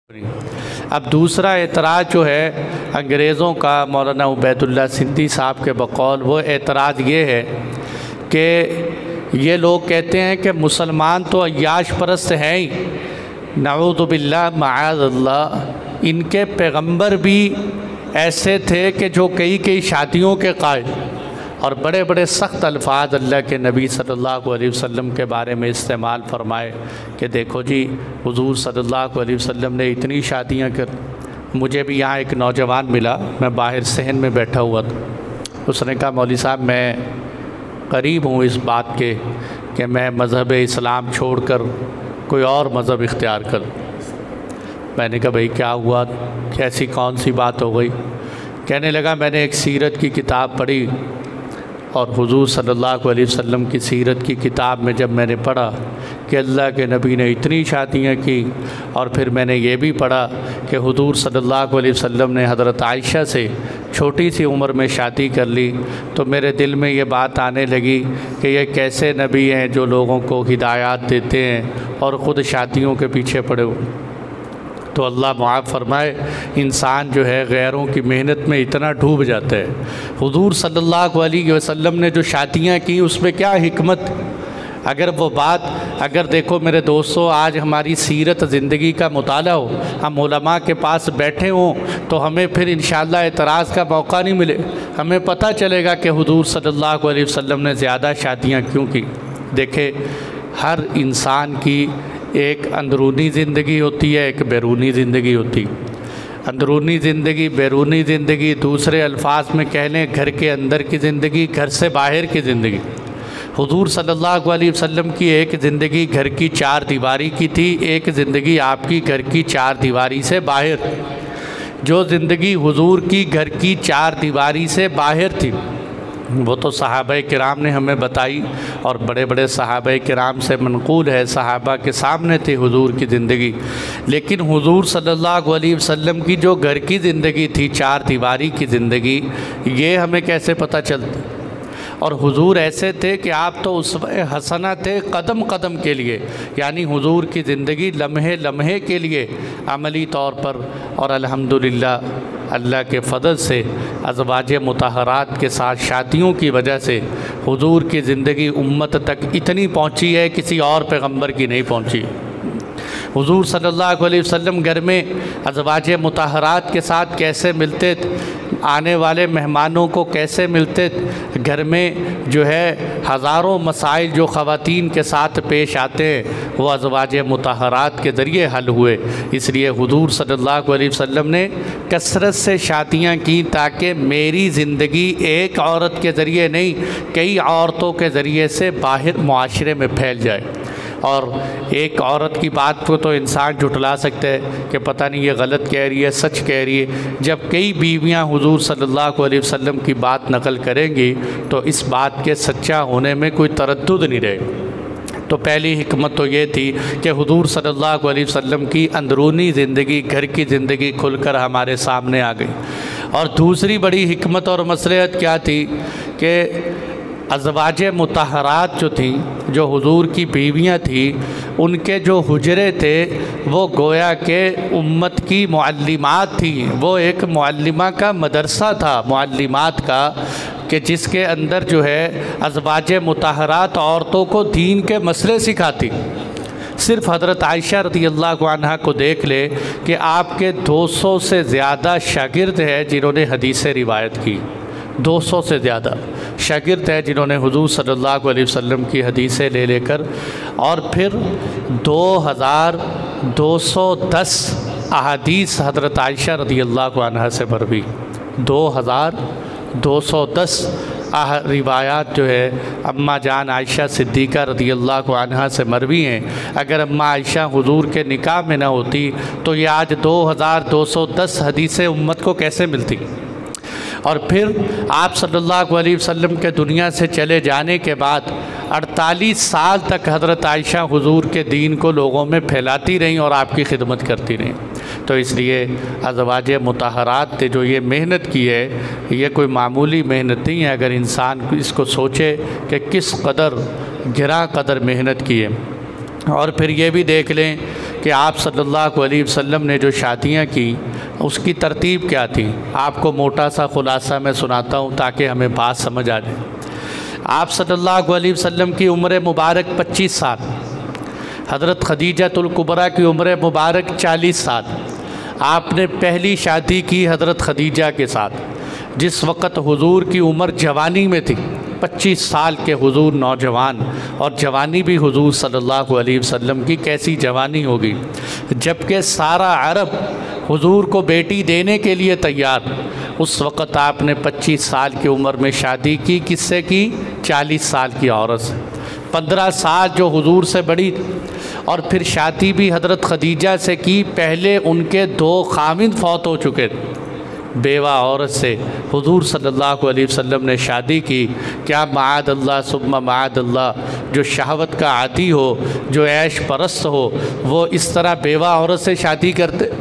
अब दूसरा एतराज़ जो है अंग्रेज़ों का मौलाना उबैदुल्ला सिंधी साहब के बकौल, वो एतराज़ ये है कि ये लोग कहते हैं कि मुसलमान तो अय्याश परस्त हैं ही, नऊज़ु बिल्लाह मआज़ल्लाह। इनके पैगंबर भी ऐसे थे कि जो कई कई शादियों के कायल और बड़े बड़े सख्त अल्फाज अल्लाह के नबी सल्लल्लाहु अलैहि वसल्लम के बारे में इस्तेमाल फरमाए कि देखो जी हुज़ूर सल्लल्लाहु अलैहि वसल्लम ने इतनी शादियां कर। मुझे भी यहाँ एक नौजवान मिला, मैं बाहर सहन में बैठा हुआ था। उसने कहा मौलवी साहब मैं करीब हूँ इस बात के कि मैं मज़हब इस्लाम छोड़कर कोई और मज़हब इख्तियार कर। मैंने कहा भाई क्या हुआ, कैसी कौन सी बात हो गई? कहने लगा मैंने एक सीरत की किताब पढ़ी और हुज़ूर सल्लल्लाहु अलैहि वसल्लम की सीरत की किताब में जब मैंने पढ़ा कि अल्लाह के नबी ने इतनी शादियां की, और फिर मैंने ये भी पढ़ा कि हुज़ूर सल्लल्लाहु अलैहि वसल्लम ने हज़रत आयशा से छोटी सी उम्र में शादी कर ली, तो मेरे दिल में ये बात आने लगी कि ये कैसे नबी हैं जो लोगों को हिदायत देते हैं और ख़ुद शादियों के पीछे पड़े हुए। तो अल्लाह मुआफ़ फरमाए, इंसान जो है गैरों की मेहनत में इतना डूब जाता है। हुज़ूर सल्लल्लाहु अलैहि वसल्लम ने जो शादियाँ की उसमें क्या हिकमत, अगर वो बात, अगर देखो मेरे दोस्तों आज हमारी सीरत ज़िंदगी का मुताला हो, हम उलमा के पास बैठे हों तो हमें फिर इंशाअल्लाह एतराज़ का मौका नहीं मिले, हमें पता चलेगा कि हुज़ूर सल्लल्लाहु अलैहि वसल्लम ने ज़्यादा शादियाँ क्यों की। देखे हर इंसान की एक अंदरूनी ज़िंदगी होती है, एक बैरूनी ज़िंदगी होती। अंदरूनी ज़िंदगी, बैरूनी ज़िंदगी, दूसरे अल्फाज में कह लें घर के अंदर की ज़िंदगी, घर से बाहर की ज़िंदगी। हुज़ूर सल्लल्लाहु अलैहि वसल्लम की एक ज़िंदगी घर की चार दीवारी की थी, एक ज़िंदगी आपकी घर की चार दीवारी से बाहर। जो ज़िंदगी हुज़ूर की घर की चार दीवारी से बाहर थी वो तो सहाबा किराम ने हमें बताई, और बड़े बड़े सहाबा किराम से मनक़ूल है सहाबा के सामने थे हुज़ूर की ज़िंदगी। लेकिन हुज़ूर सल्लल्लाहु अलैहि वसल्लम की जो घर की ज़िंदगी थी, चार दीवारी की ज़िंदगी, ये हमें कैसे पता चलती? और हुज़ूर ऐसे थे कि आप तो उसवे हसना थे कदम कदम के लिए, यानी हुज़ूर की ज़िंदगी लम्हे लम्हे के लिए अमली तौर पर। और अल्हम्दुलिल्लाह अल्लाह के फ़ज़ल से अज़वाज मुतहरात के साथ शादियों की वजह से हुज़ूर की ज़िंदगी उम्मत तक इतनी पहुँची है, किसी और पैगम्बर की नहीं पहुँची। हुज़ूर सल्लल्लाहु अलैहि वसल्लम घर में अज़वाज मुतहरात के साथ कैसे मिलते थे, आने वाले मेहमानों को कैसे मिलते थे, घर में जो है हज़ारों मसाइल जो ख़वातीन के साथ पेश आते हैं वो अज़वाज मुतहरात के ज़रिए हल हुए। इसलिए हुज़ूर सल्लल्लाहु अलैहि वसल्लम ने कसरत से शादियाँ की ताकि मेरी ज़िंदगी एक औरत के ज़रिए नहीं, कई औरतों के ज़रिए से बाहर मुआशरे में फैल जाए। और एक औरत की बात को तो इंसान झुठला सकता है कि पता नहीं ये गलत कह रही है, सच कह रही है। जब कई बीवियां हुज़ूर सल्लल्लाहु अलैहि वसल्लम की बात नकल करेंगी तो इस बात के सच्चा होने में कोई तरद्दुद नहीं रहेगा। तो पहली हिकमत तो ये थी कि हुज़ूर सल्लल्लाहु अलैहि वसल्लम की अंदरूनी ज़िंदगी, घर की ज़िंदगी खुलकर हमारे सामने आ गई। और दूसरी बड़ी हिकमत और मसलहत क्या थी कि अज़वाज मुतहरात जो थी, जो हुज़ूर की बीवियां थी, उनके जो हुजरे थे वो गोया के उम्मत की मुअल्लिमात थी। वो एक मुअल्लिमा का मदरसा था, मुअल्लिमात का, कि जिसके अंदर जो है अज़वाज मुतहरात औरतों को दीन के मसले सिखाती। सिर्फ़ हज़रत आयशा रज़ियल्लाहु अन्हा को देख ले कि आपके 200 से ज़्यादा शागिर्द हैं जिन्होंने हदीसें रिवायत की। 200 से ज़्यादा शागिर्द हैं जिन्होंने हुज़ूर सल्लल्लाहु अलैहि वसल्लम की हदीसें ले लेकर, और फिर 2210 अहादीस हज़रत आयशा रज़ियल्लाहु अन्हा से मरवी। 2210 रिवायात जो है अम्मा जान आयशा सिद्दीक़ा रज़ियल्लाहु अन्हा से मरवी हैं। अगर अम्मा आयशा हुज़ूर के निकाह में न होती तो ये आज 2210 हदीसें उम्मत को कैसे मिलती। और फिर आप सल्लल्लाहु अलैहि वसल्लम के दुनिया से चले जाने के बाद 48 साल तक हज़रत आयशा हुज़ूर के दीन को लोगों में फैलाती रहीं और आपकी खिदमत करती रहीं। तो इसलिए अज़वाज मुतहरात ने जो ये मेहनत की है, ये कोई मामूली मेहनत नहीं है। अगर इंसान इसको सोचे कि किस कदर गिरा कदर मेहनत की है। और फिर ये भी देख लें कि आप सल्लल्लाहु अलैहि वसल्लम ने जो शादियाँ की उसकी तरतीब क्या थी। आपको मोटा सा खुलासा मैं सुनाता हूँ ताकि हमें बात समझ आ जाए। आप सल्लल्लाहु अलैहि वसल्लम की उम्र मुबारक 25 साल, हज़रत खदीजतुल कुबरा की उम्र मुबारक 40 साल। आपने पहली शादी की हज़रत खदीजा के साथ, जिस वक़्त हुजूर की उम्र जवानी में थी। 25 साल के हुजूर नौजवान, और जवानी भी हुजूर सल्लल्लाहु अलैहि वसल्लम की कैसी जवानी होगी, जबकि सारा अरब हुजूर को बेटी देने के लिए तैयार। उस वक़्त आपने 25 साल की उम्र में शादी की। किससे की? 40 साल की औरत से। 15 साल जो हुजूर से बड़ी, और फिर शादी भी हज़रत खदीजा से की। पहले उनके 2 खामिंद फौत हो चुके थे। बेवा औरत से हुजूर सल्लल्लाहु अलैहि वसल्लम ने शादी की। क्या माअदल्लाह सुम्मा माअदल्लाह, जो शहवत का आदी हो, जो ऐश परस्त हो, वो इस तरह बेवा औरत से शादी करते?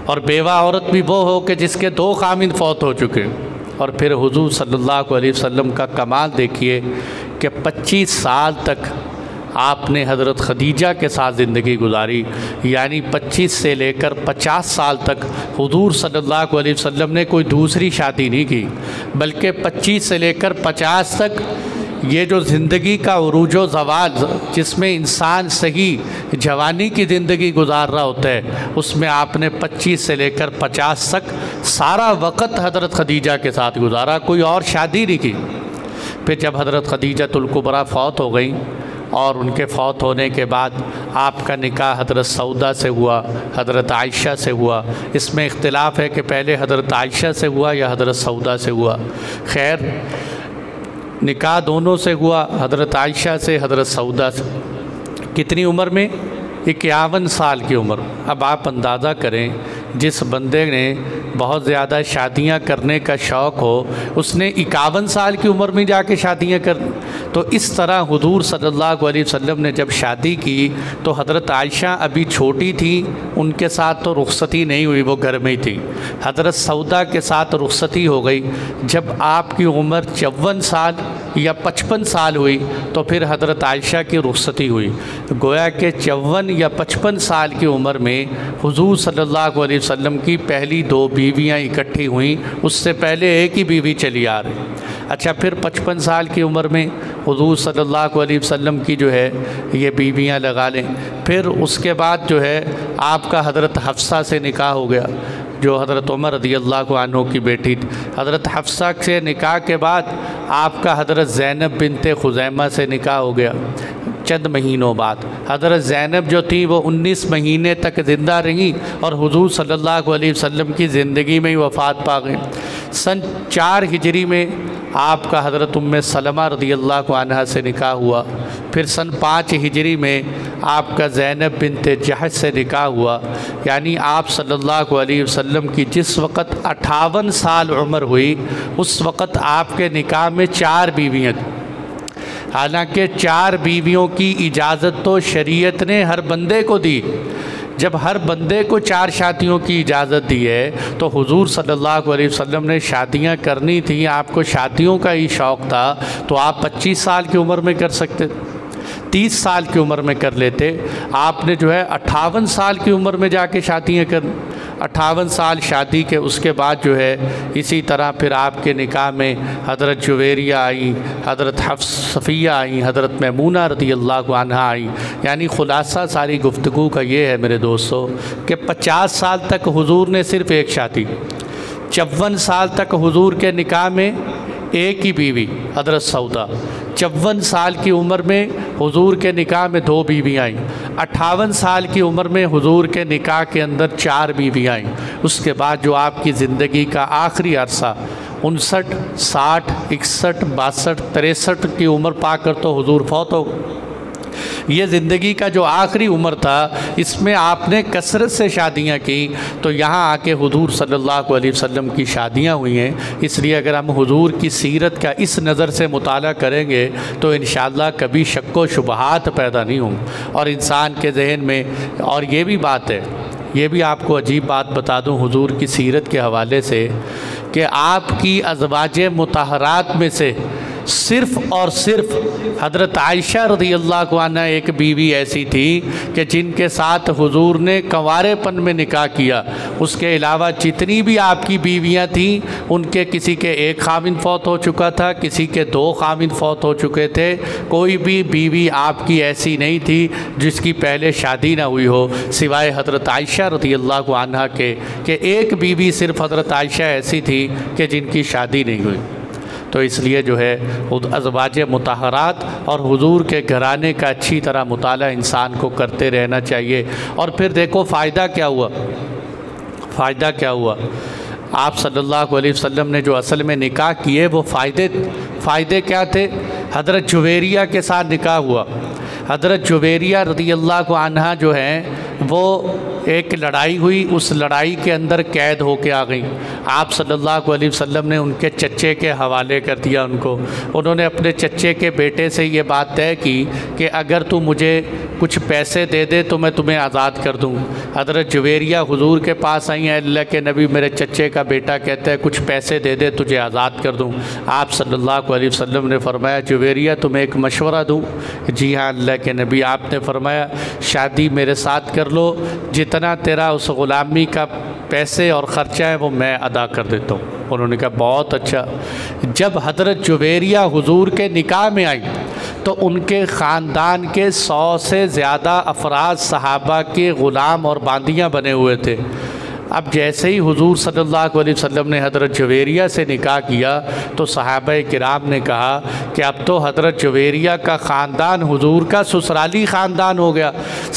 और बेवा औरत भी वो हो कि जिसके 2 खामिंद फौत हो चुके। और फिर हुजूर सल्लल्लाहु अलैहि वसल्लम का कमाल देखिए कि 25 साल तक आपने हज़रत खदीजा के साथ ज़िंदगी गुजारी। यानी 25 से लेकर 50 साल तक हुजूर सल्लल्लाहु अलैहि वसल्लम ने कोई दूसरी शादी नहीं की, बल्कि 25 से लेकर 50 तक ये जो ज़िंदगी का उरूजो ज़वाल, जिसमें इंसान सही जवानी की ज़िंदगी गुजार रहा होता है, उसमें आपने 25 से लेकर 50 तक सारा वक़्त हज़रत खदीजा के साथ गुजारा, कोई और शादी नहीं की। फिर जब हज़रत खदीजतुल कुबरा फ़ौत हो गई, और उनके फ़ौत होने के बाद आपका निकाह हज़रत सौदा से हुआ, हज़रत आयशा से हुआ। इसमें इख्तिलाफ़ है कि पहले हज़रत आयशा से हुआ या हज़रत सौदा से हुआ। खैर, निकाह दोनों से हुआ, हज़रत आयशा से, हज़रत सौदा से। कितनी उम्र में? 51 साल की उम्र। अब आप अंदाज़ा करें, जिस बंदे ने बहुत ज़्यादा शादियां करने का शौक़ हो, उसने 51 साल की उम्र में जाके शादियां कर। तो इस तरह हुजूर सल्लल्लाहु अलैहि वसल्लम ने जब शादी की तो हज़रत आयशा अभी छोटी थी, उनके साथ तो रुखसती नहीं हुई, वो घर में ही थी। हज़रत सौदा के साथ रुखसती हो गई। जब आपकी उम्र 54 साल या 55 साल हुई तो फिर हज़रत आयशा की रुखसती हुई। गोया कि 54 या 55 साल की उम्र में हुजूर सल्लल्लाहु अलैहि वसल्लम की पहली 2 बीवियाँ इकट्ठी हुई। उससे पहले एक ही बीवी चली आ रही। अच्छा, फिर 55 साल की उम्र में हुजूर सल्लल्लाहु अलैहि वसल्लम की जो है ये बीवियाँ लगा लें। फिर उसके बाद जो है आपका हज़रत हफ्सा से निकाह हो गया, जो हज़रत उमर रज़ियल्लाहु अन्हु की बेटी थी। हज़रत हफ्सा से निकाह के बाद आपका हज़रत ज़ैनब बिनते खुज़ैमा से निकाह हो गया। चंद महीनों बाद हज़रत ज़ैनब जो थी वो 19 महीने तक ज़िंदा रहीं और हुजूर सल्लल्लाहु अलैहि वसल्लम की ज़िंदगी में ही वफ़ात पा गई। सन 4 हिजरी में आपका हज़रत उम्मे सलमा रज़ियल्लाहु अन्हा से निकाह हुआ। फिर सन 5 हिजरी में आपका ज़ैनब बिनते जहश से निकाह हुआ। यानी आप सल्लल्लाहु अलैहि वसल्लम की जिस वक़्त 58 साल उम्र हुई, उस वक़्त आपके निकाह में 4 बीवियाँ थीं। हालांकि 4 बीवियों की इजाज़त तो शरीयत ने हर बंदे को दी। जब हर बंदे को 4 शादियों की इजाज़त दी है तो हुजूर सल्लल्लाहु अलैहि वसल्लम ने शादियां करनी थी, आपको शादियों का ही शौक़ था, तो आप 25 साल की उम्र में कर सकते, 30 साल की उम्र में कर लेते। आपने जो है 58 साल की उम्र में जाके शादियाँ कर, 58 साल शादी के उसके बाद जो है इसी तरह फिर आपके निकाह में हज़रत जुवेरिया आई, हज़रत सफ़िया आई, हज़रत मैमूना रज़ियल्लाहु अन्हा आई। यानी ख़ुलासा सारी गुफ्तगू का ये है मेरे दोस्तों कि 50 साल तक हुजूर ने सिर्फ़ एक शादी, 54 साल तक हुजूर के निकाह में एक ही बीवी हज़रत सौदा, 54 साल की उम्र में हुजूर के निकाह में 2 बीवियाँ आईं, 58 साल की उम्र में हुजूर के निकाह के अंदर 4 बीवियाँ आईं। उसके बाद जो आपकी ज़िंदगी का आखिरी अरसा 59, 60, 61, 62, 63 की उम्र पाकर तो हुजूर फौत हो गए। ये ज़िंदगी का जो आखिरी उम्र था, इसमें आपने कसरत से शादियां की, तो यहाँ आके हुजूर सल्लल्लाहु अलैहि वसल्लम की शादियां हुई हैं। इसलिए अगर हम हुजूर की सीरत का इस नज़र से मुताला करेंगे तो इंशाअल्लाह कभी शक व शुबहात पैदा नहीं होंगे और इंसान के जहन में। और ये भी बात है, ये भी आपको अजीब बात बता दूँ हुजूर की सीरत के हवाले से कि आपकी अज़वाजे मुतहरात में से सिर्फ़ और सिर्फ हज़रत आयशा रज़ियल्लाहु अन्हा एक बीवी ऐसी थी कि जिनके साथ हुजूर ने कंवारेपन में निकाह किया। उसके अलावा जितनी भी आपकी बीवियां थीं उनके किसी के एक खाविन फौत हो चुका था, किसी के 2 खाविन फौत हो चुके थे। कोई भी बीवी आपकी ऐसी नहीं थी जिसकी पहले शादी ना हुई हो, सिवाय हज़रत आयशा रज़ियल्लाहु अन्हा के कि एक बीवी सिर्फ़ हज़रत आयशा ऐसी थी कि जिनकी शादी नहीं हुई। तो इसलिए जो है अज़वाज मुतहरात और हुजूर के घराने का अच्छी तरह मुताला इंसान को करते रहना चाहिए। और फिर देखो फ़ायदा क्या हुआ, फ़ायदा क्या हुआ। आप सल्लल्लाहु अलैहि वसल्लम ने जो असल में निकाह किए वो फ़ायदे क्या थे। हज़रत जुवेरिया के साथ निकाह हुआ। हज़रत जुवेरिया रज़ियल्लाहु अन्हा जो हैं वो एक लड़ाई हुई, उस लड़ाई के अंदर कैद होके आ गई। आप सल्लल्लाहु अलैहि वसल्लम ने उनके चच्चे के हवाले कर दिया उनको। उन्होंने अपने चच्चे के बेटे से ये बात तय की कि अगर तू मुझे कुछ पैसे दे दे तो मैं तुम्हें आज़ाद कर दूँ। हज़रत जुवेरिया हुजूर के पास आई हैं, अल्लाह के नबी मेरे चच्चे का बेटा कहता है कुछ पैसे दे दे तुझे आज़ाद कर दूँ। आप सल्लल्लाहु अलैहि वसल्लम ने फरमाया जुवेरिया तुम्हें एक मशवरा दूँ। जी हाँ अल्लाह के नबी। आपने फरमाया शादी मेरे साथ कर लो, जितना तेरा उस ग़ुलामी का पैसे और ख़र्चा है वो मैं अदा कर देता हूँ। उन्होंने कहा बहुत अच्छा। जब हज़रत जुवेरिया हुजूर के निकाह में आई तो उनके ख़ानदान के 100 से ज़्यादा अफराद सहाबा के ग़ुलाम और बांदियाँ बने हुए थे। अब जैसे ही हुजूर सल्लल्लाहु अलैहि वसल्लम ने हज़रत जुवेरिया से निकाह किया तो सहाबाए किराम ने कहा कि अब तो हज़रत जुवेरिया का ख़ानदान हुजूर का ससुराली ख़ानदान हो गया।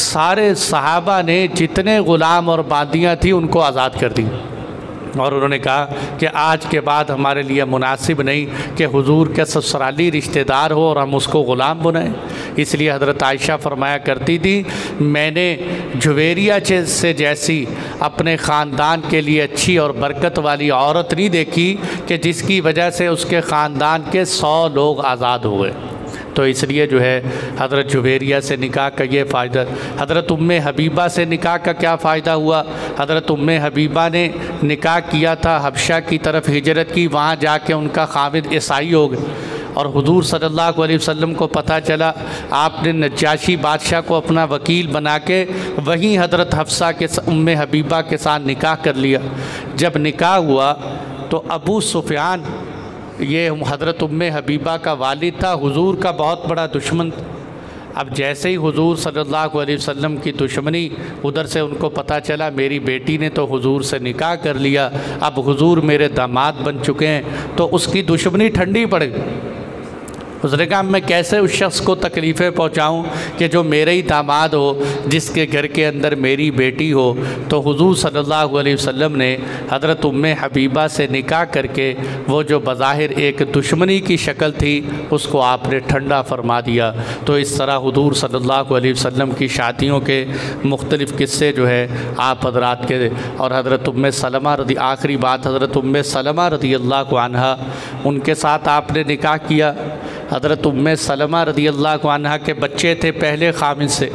सारे सहाबा ने जितने ग़ुलाम और बांदियाँ थी उनको आज़ाद कर दी और उन्होंने कहा कि आज के बाद हमारे लिए मुनासिब नहीं कि हुजूर के ससुराली रिश्तेदार हो और हम उसको ग़ुलाम बनाएं। इसलिए हज़रत आयशा फरमाया करती थी मैं जुवेरिया से जैसी अपने ख़ानदान के लिए अच्छी और बरकत वाली औरत नहीं देखी कि जिसकी वजह से उसके ख़ानदान के 100 लोग आज़ाद हो गए। तो इसलिए जो है हज़रत जुवेरिया से निकाह का ये फ़ायदा। हज़रत उम्मे हबीबा से निकाह का क्या फ़ायदा हुआ। हज़रत उम्मे हबीबा ने निकाह किया था, हबशा की तरफ हिजरत की, वहाँ जाके उनका खाविद ईसाई हो गए और हुजूर सल्लल्लाहु अलैहि वसल्लम को पता चला। आपने नज्जाशी बादशाह को अपना वकील बना के वहीं हज़रत हफ्सा के उम्मे हबीबा के साथ निकाह कर लिया। जब निकाह हुआ तो अबू सुफियान ये हज़रत उम्मे हबीबा का वालिद था, हुजूर का बहुत बड़ा दुश्मन। अब जैसे ही हुजूर सल्लल्लाहु अलैहि वसल्लम की दुश्मनी उधर से उनको पता चला मेरी बेटी ने तो हुजूर से निकाह कर लिया, अब हुजूर मेरे दामाद बन चुके हैं, तो उसकी दुश्मनी ठंडी पड़ गई। उसने कहा मैं कैसे उस शख्स को तकलीफ़ें पहुँचाऊँ कि जो मेरे ही दामाद हो, जिसके घर के अंदर मेरी बेटी हो। तो हुजूर सल्लल्लाहु अलैहि वसल्लम ने हज़रत उम्मे हबीबा से निकाह करके वो जो बज़ाहिर एक दुश्मनी की शक्ल थी उसको आपने ठंडा फरमा दिया। तो इस तरह हुजूर सल्लल्लाहु अलैहि वसल्लम की शादियों के मुख्तलिफ़ किस्से जो है आप हज़रात के। और हज़रत उम्मे सलमा रज़ी आखिरी बात हज़रत उम्मे सलमा रज़ियल्लाहु अन्हा उनके साथ आपने निकाह किया। हज़रत उम्मे सलमा रज़ियल्लाहु अन्हा के बच्चे थे पहले खामिन से।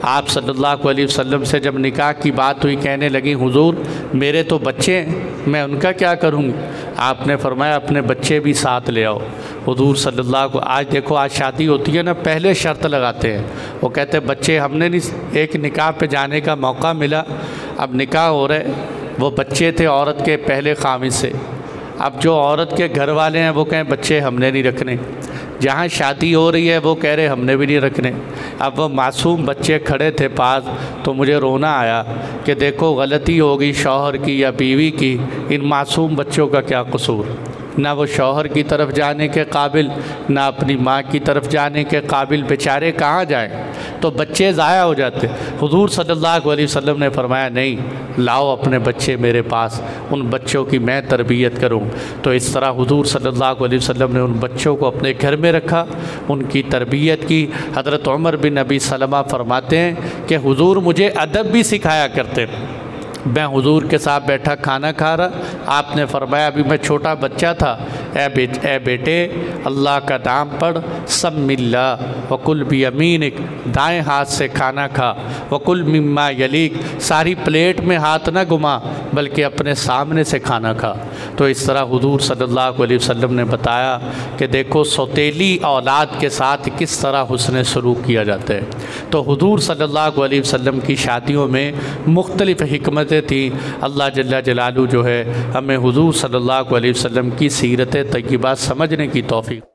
आप सल्लल्लाहु अलैहि वसल्लम से जब निकाह की बात हुई कहने लगी हुजूर मेरे तो बच्चे हैं, मैं उनका क्या करूँगी। आपने फरमाया अपने बच्चे भी साथ ले आओ। हुजूर सल्लल्लाहु आज देखो आज शादी होती है ना, पहले शर्त लगाते हैं, वो कहते हैं बच्चे हमने नहीं, एक निकाह पे जाने का मौका मिला, अब निकाह हो रहे, वो बच्चे थे औरत के पहले खामिन से। अब जो औरत के घर वाले हैं वो कहें बच्चे हमने नहीं रखने, जहाँ शादी हो रही है वो कह रहे हमने भी नहीं रखने। अब वो मासूम बच्चे खड़े थे पास, तो मुझे रोना आया कि देखो गलती होगी शौहर की या बीवी की, इन मासूम बच्चों का क्या कसूर। ना वो शौहर की तरफ जाने के काबिल, ना अपनी माँ की तरफ जाने के काबिल, बेचारे कहाँ जाएं, तो बच्चे ज़ाया हो जाते। हुजूर सल्लल्लाहु अलैहि वसल्लम ने फरमाया नहीं, लाओ अपने बच्चे मेरे पास, उन बच्चों की मैं तरबियत करूं। तो इस तरह हुजूर सल्लल्लाहु अलैहि वसल्लम ने उन बच्चों को अपने घर में रखा, उनकी तरबियत की। हज़रत उमर बिन अबी सलमा फरमाते हैं कि हुजूर मुझे अदब भी सिखाया करते। मैं हुजूर के साथ बैठा खाना खा रहा, आपने फरमाया अभी मैं छोटा बच्चा था, ए बेटे अल्लाह का नाम पढ़, सब मिल्ला वकुल भी यमीनिक, दाएँ हाथ से खाना खा, वकुल मिम्मा यलीक, सारी प्लेट में हाथ न घुमा बल्कि अपने सामने से खाना खा। तो इस तरह हुजूर सल्लल्लाहु अलैहि वसल्लम ने बताया कि देखो सौतेली औलाद के साथ किस तरह हुस्न सलूक किया जाता है। तो हुजूर सल्लल्लाहु अलैहि वसल्लम की शादियों में मुख्तलिफ़ हिकमतें थीं। अल्लाह जल्ला जलालू जो है हमें हुजूर सल्लल्लाहु अलैहि वसल्लम की सीरत तय्यबा समझने की तौफ़ीक़